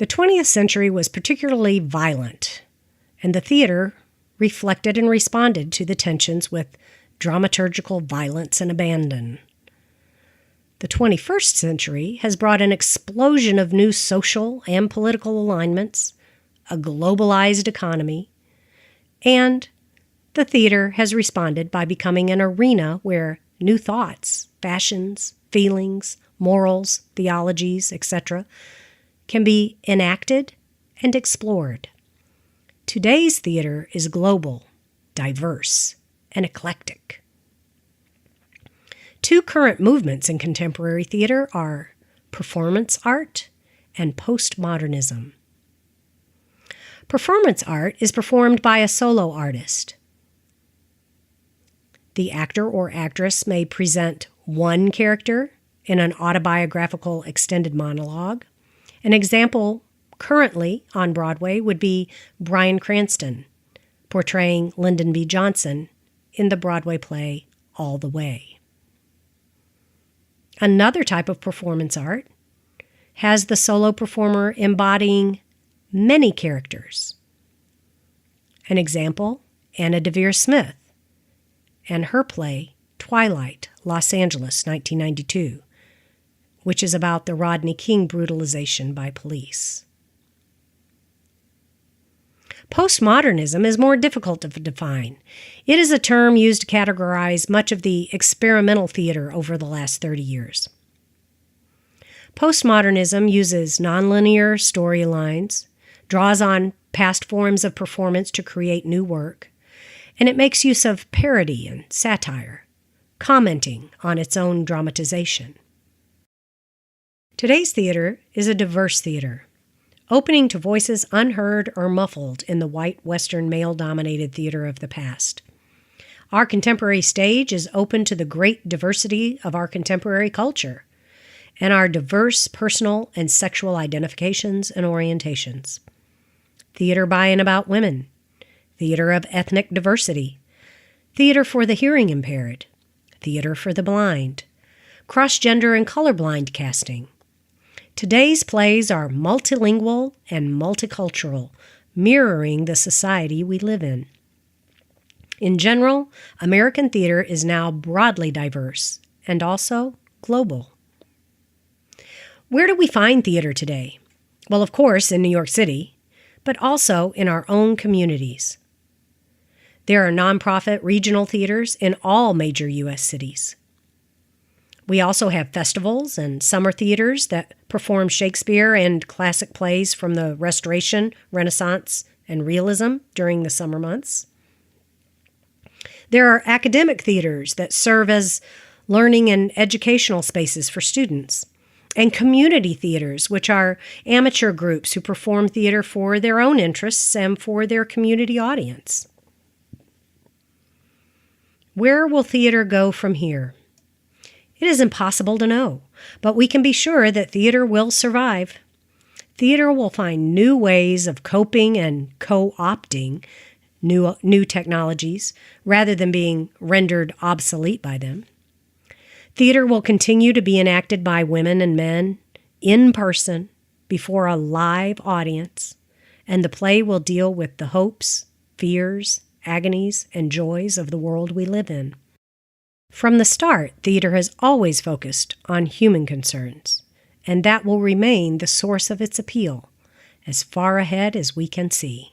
The 20th century was particularly violent, and the theater reflected and responded to the tensions with dramaturgical violence and abandon. The 21st century has brought an explosion of new social and political alignments, a globalized economy, and the theater has responded by becoming an arena where new thoughts, fashions, feelings, morals, theologies, etc., can be enacted and explored. Today's theater is global, diverse, and eclectic. Two current movements in contemporary theater are performance art and postmodernism. Performance art is performed by a solo artist. The actor or actress may present one character in an autobiographical extended monologue. An example currently on Broadway would be Bryan Cranston portraying Lyndon B. Johnson in the Broadway play All the Way. Another type of performance art has the solo performer embodying many characters. An example, Anna Deavere Smith and her play Twilight, Los Angeles, 1992, which is about the Rodney King brutalization by police. Postmodernism is more difficult to define. It is a term used to categorize much of the experimental theater over the last 30 years. Postmodernism uses nonlinear storylines, draws on past forms of performance to create new work, and it makes use of parody and satire, commenting on its own dramatization. Today's theater is a diverse theater, opening to voices unheard or muffled in the white, Western, male-dominated theater of the past. Our contemporary stage is open to the great diversity of our contemporary culture and our diverse personal and sexual identifications and orientations. Theater by and about women, theater of ethnic diversity, theater for the hearing impaired, theater for the blind, cross-gender and colorblind casting. Today's plays are multilingual and multicultural, mirroring the society we live in. In general, American theater is now broadly diverse and also global. Where do we find theater today? Well, of course, in New York City, but also in our own communities. There are nonprofit regional theaters in all major U.S. cities. We also have festivals and summer theaters that perform Shakespeare and classic plays from the Restoration, Renaissance, and Realism during the summer months. There are academic theaters that serve as learning and educational spaces for students, and community theaters, which are amateur groups who perform theater for their own interests and for their community audience. Where will theater go from here? It is impossible to know, but we can be sure that theater will survive. Theater will find new ways of coping and co-opting new technologies rather than being rendered obsolete by them. Theater will continue to be enacted by women and men in person before a live audience, and the play will deal with the hopes, fears, agonies, and joys of the world we live in. From the start, theater has always focused on human concerns, and that will remain the source of its appeal as far ahead as we can see.